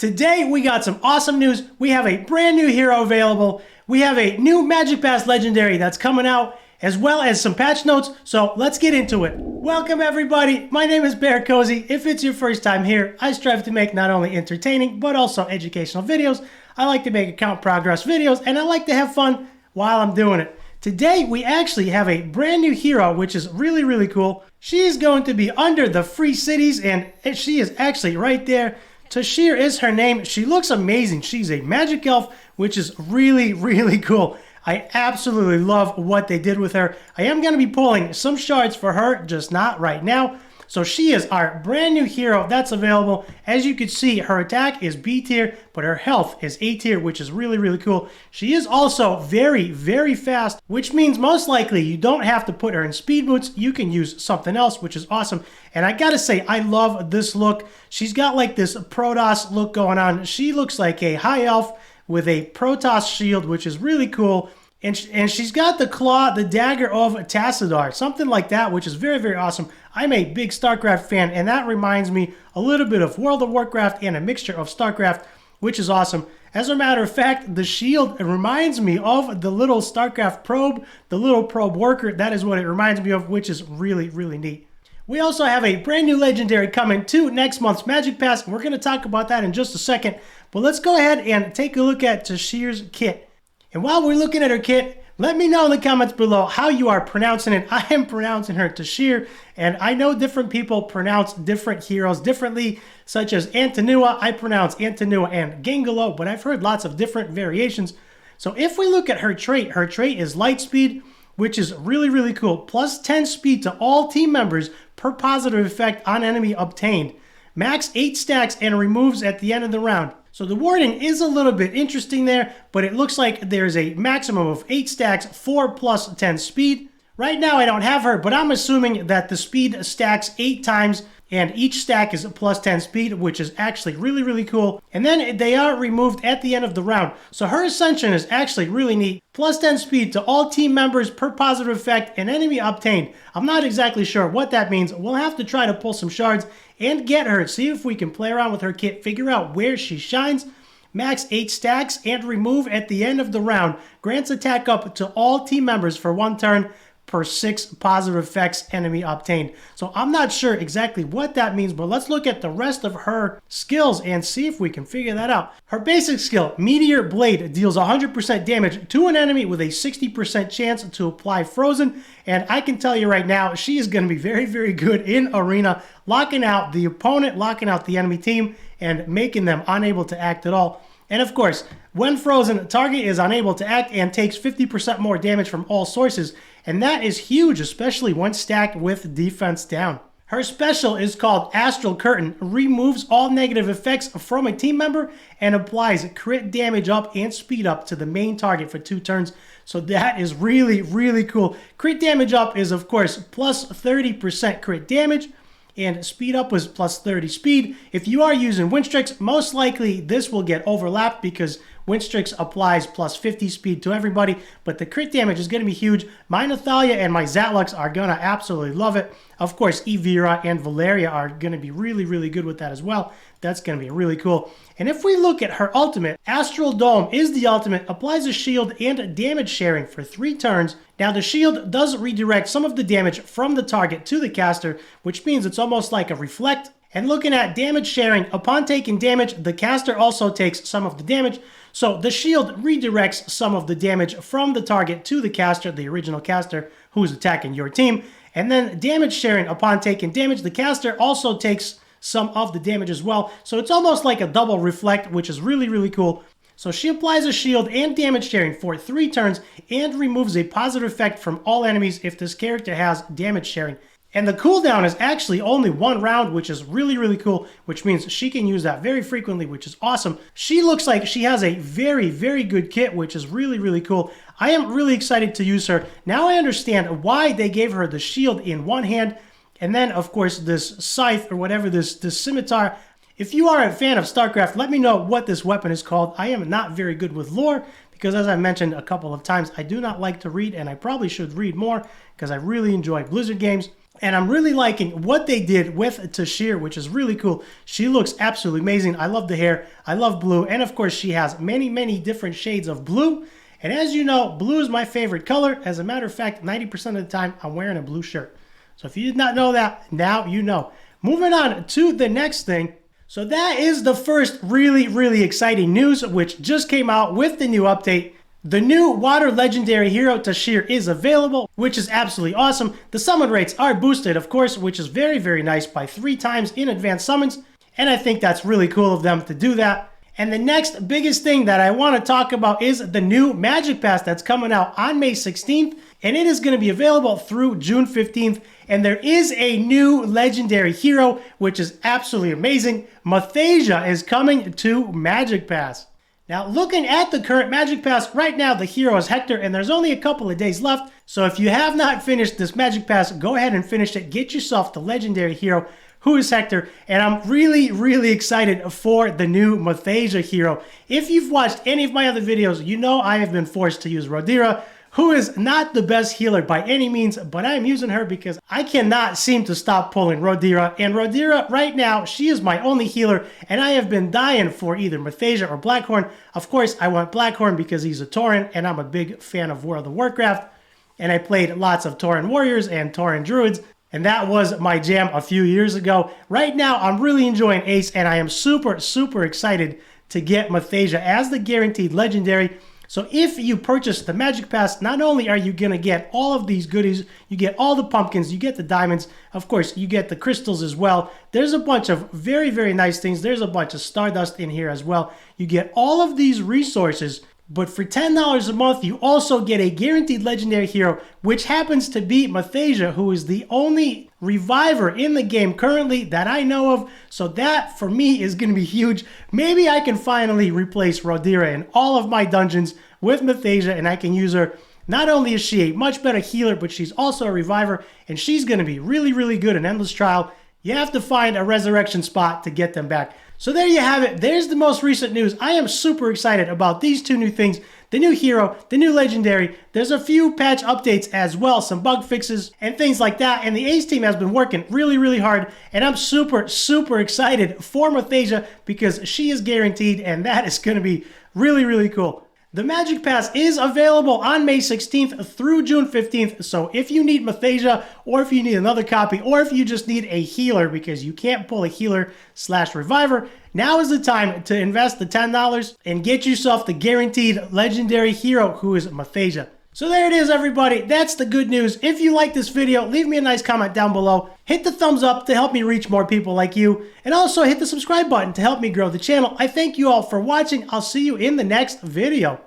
Today we got some awesome news. We have a brand new hero available. We have a new Magic Pass Legendary that's coming out, as well as some patch notes, so let's get into it. Welcome everybody, my name is BearCozy. If it's your first time here, I strive to make not only entertaining, but also educational videos. I like to make account progress videos, and I like to have fun while I'm doing it. Today, we actually have a brand new hero, which is really cool. She is going to be under the free cities, and she is actually right there. Tashir is her name. She looks amazing. She's a magic elf, which is really cool. I absolutely love what they did with her. I am going to be pulling some shards for her, just not right now. So she is our brand new hero that's available. As you can see, her attack is B tier, but her health is A tier, which is really cool. She is also very fast, which means most likely you don't have to put her in speed boots. You can use something else, which is awesome. And I gotta say, I love this look. She's got like this Protoss look going on. She looks like a high elf with a Protoss shield, which is really cool. And she's got the claw, the dagger of Tassadar, something like that, which is very awesome. I'm a big StarCraft fan, and that reminds me a little bit of World of Warcraft and a mixture of StarCraft, which is awesome. As a matter of fact, the shield reminds me of the little StarCraft probe, the little probe worker. That is what it reminds me of, which is really neat. We also have a brand new legendary coming to next month's Magic Pass, and we're going to talk about that in just a second. But let's go ahead and take a look at Tashir's kit. And while we're looking at her kit, let me know in the comments below how you are pronouncing it. I am pronouncing her Tashir, and I know different people pronounce different heroes differently, such as Antonua. I pronounce Antonua and Gangalo, but I've heard lots of different variations. So if we look at her trait is light speed, which is really cool. Plus 10 speed to all team members per positive effect on enemy obtained. Max 8 stacks and removes at the end of the round. So the wording is a little bit interesting there, but it looks like there's a maximum of 8 stacks, 4 plus 10 speed. Right now I don't have her, but I'm assuming that the speed stacks 8 times, and each stack is plus 10 speed, which is actually really cool. And then they are removed at the end of the round. So her ascension is actually really neat. Plus 10 speed to all team members per positive effect and enemy obtained. I'm not exactly sure what that means. We'll have to try to pull some shards and get her, see if we can play around with her kit, figure out where she shines. Max 8 stacks and remove at the end of the round. Grants attack up to all team members for 1 turn per 6 positive effects enemy obtained. So I'm not sure exactly what that means, but let's look at the rest of her skills and see if we can figure that out. Her basic skill, Meteor Blade, deals 100% damage to an enemy with a 60% chance to apply Frozen. And I can tell you right now, she is going to be very good in Arena, locking out the opponent, locking out the enemy team, and making them unable to act at all. And of course, when frozen, target is unable to act and takes 50% more damage from all sources. And that is huge, especially when stacked with defense down. Her special is called Astral Curtain, removes all negative effects from a team member and applies crit damage up and speed up to the main target for 2 turns. So that is really cool. Crit damage up is of course plus 30% crit damage, and speed up was plus 30 speed. If you are using Windstrix, most likely this will get overlapped because Windstrix applies plus 50 speed to everybody, but the crit damage is going to be huge. My Nathalia and my Zatlux are going to absolutely love it. Of course, Evira and Valeria are going to be really good with that as well. That's going to be really cool. And if we look at her ultimate, Astral Dome is the ultimate, applies a shield and damage sharing for 3 turns. Now the shield does redirect some of the damage from the target to the caster, which means it's almost like a reflect. And looking at damage sharing, upon taking damage, the caster also takes some of the damage. So the shield redirects some of the damage from the target to the caster, the original caster who's attacking your team. And then damage sharing, upon taking damage, the caster also takes some of the damage as well. So it's almost like a double reflect, which is really cool. So she applies a shield and damage sharing for 3 turns and removes a positive effect from all enemies if this character has damage sharing. And the cooldown is actually only 1 round, which is really cool, which means she can use that very frequently, which is awesome. She looks like she has a very good kit, which is really cool. I am really excited to use her. Now I understand why they gave her the shield in one hand, and then of course this scythe or whatever, this scimitar. If you are a fan of StarCraft, let me know what this weapon is called. I am not very good with lore because, as I mentioned a couple of times, I do not like to read, and I probably should read more because I really enjoy Blizzard games. And I'm really liking what they did with Tashir, which is really cool. She looks absolutely amazing. I love the hair. I love blue. And of course, she has many, many different shades of blue. And as you know, blue is my favorite color. As a matter of fact, 90% of the time, I'm wearing a blue shirt. So if you did not know that, now you know. Moving on to the next thing. So that is the first really, really exciting news, which just came out with the new update. The new water legendary hero Tashir is available, which is absolutely awesome. The summon rates are boosted, of course, which is very, very nice by 3 times in advanced summons. And I think that's really cool of them to do that. And the next biggest thing that I want to talk about is the new Magic Pass that's coming out on May 16th. And it is going to be available through June 15th. And there is a new legendary hero, which is absolutely amazing. Mathasia is coming to Magic Pass. Now, looking at the current Magic Pass, right now the hero is Hector, and there's only a couple of days left. So if you have not finished this Magic Pass, go ahead and finish it. Get yourself the legendary hero, who is Hector. And I'm really, really excited for the new Mathasia hero. If you've watched any of my other videos, you know I have been forced to use Rodira, who is not the best healer by any means, but I am using her because I cannot seem to stop pulling Rodira. And Rodira, right now, she is my only healer, and I have been dying for either Mathasia or Blackhorn. Of course, I want Blackhorn because he's a Tauren, and I'm a big fan of World of Warcraft. And I played lots of Tauren Warriors and Tauren Druids, and that was my jam a few years ago. Right now, I'm really enjoying Ace, and I am super, super excited to get Mathasia as the guaranteed legendary. So if you purchase the Magic Pass, not only are you going to get all of these goodies, you get all the pumpkins, you get the diamonds, of course, you get the crystals as well. There's a bunch of very, very nice things. There's a bunch of Stardust in here as well. You get all of these resources, but for $10 a month, you also get a guaranteed legendary hero, which happens to be Mathasia, who is the only reviver in the game currently that I know of. So that, for me, is going to be huge. Maybe I can finally replace Rodira in all of my dungeons with Mathasia, and I can use her. Not only is she a much better healer, but she's also a reviver, and she's going to be really, really good in Endless Trial. You have to find a resurrection spot to get them back. So there you have it. There's the most recent news. I am super excited about these two new things. The new hero, the new legendary. There's a few patch updates as well, some bug fixes and things like that. And the Ace team has been working really, really hard. And I'm super, super excited for Mathasia because she is guaranteed, and that is going to be really, really cool. The Magic Pass is available on May 16th through June 15th, so if you need Mathasia, or if you need another copy, or if you just need a healer because you can't pull a healer/reviver, now is the time to invest the $10 and get yourself the guaranteed legendary hero, who is Mathasia. So there it is, everybody. That's the good news. If you like this video, leave me a nice comment down below. Hit the thumbs up to help me reach more people like you. And also hit the subscribe button to help me grow the channel. I thank you all for watching. I'll see you in the next video.